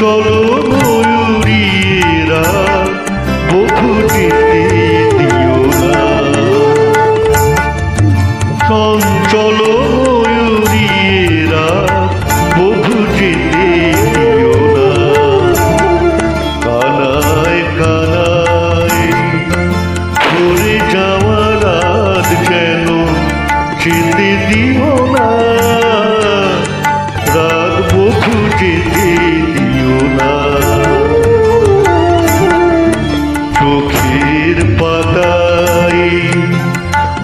চলো ময়ূরীরা বধূ যেতে দিও না, চঞ্চল ময়ূরীরা বধূ যেতে দিও না। কানায় কানায় ঘুরে যাওয়া রাত যেন যেতে দিও না, রাত বধূ যেতে দিও না। চোখের পাতায়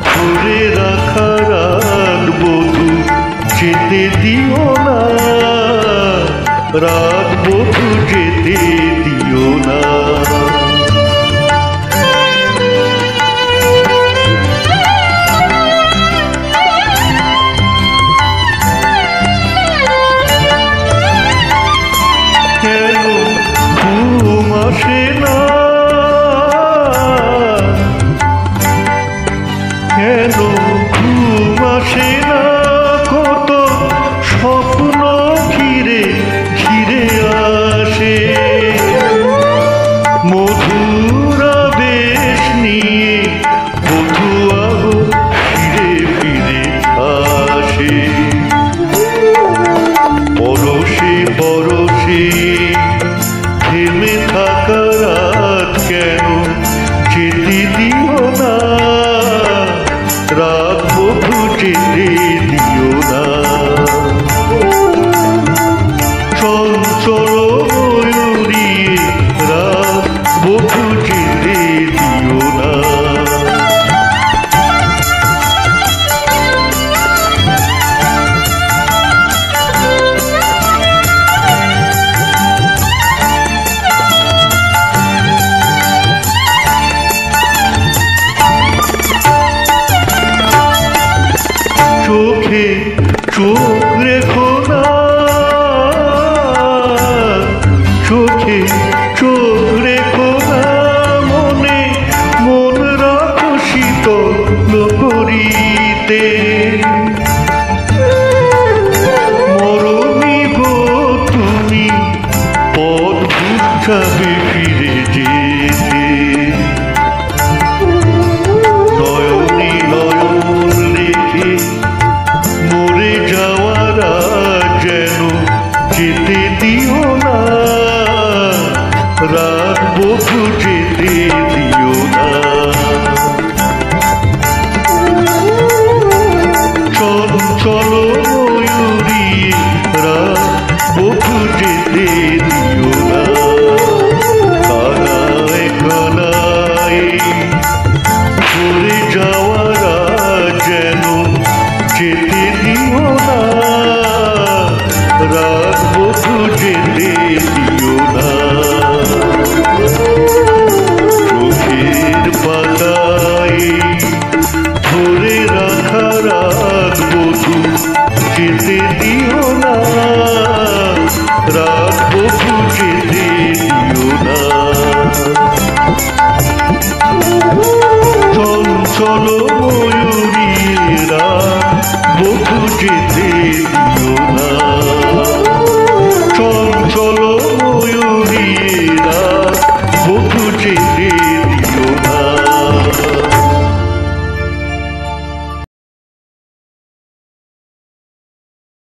ঘুরে রাখা রাত বধূ যেতে দিও না, রাত বধূ যেতে দিও না। কেন ঘুম আসে না, কেন ঘুম আসে না, কত স্বপ্ন ঘিরে ঘিরে আসে, মধুর আবেশ নিয়ে বধূ আরো ফিরে ফিরে আসে। পরশে পরশে থেমে থাকা রাত কেন যেতে দিও না, রাত বধূ যেতে দিও না। চঞ্চল ময়ূরী রাত বধূ যেতে দিও না। চোখে চোখ রেখো না, চোখে চোখ রেখো না, মনে মন রাখো শীতল করিতে। মরমী গো তুমি পথ ভুলছাবে ফিরে যেতে, নয়নে নয়ন রেখে মরে যাওয়ারা যেন যেতে দিও না, রাত বধূ যেতে দিও না। চঞ্চল ময়ূরী রাত বধূ যেতে দিও না। কানায় কানায় ঘুরে যাওয়ারা যেন যেতে দিও না, রাত বধূ যেতে দিও না। চোখের পাতায় ধরে রাখা রাত বধূ যেতে দিও না, রাত বধূ যেতে দিও না। চঞ্চল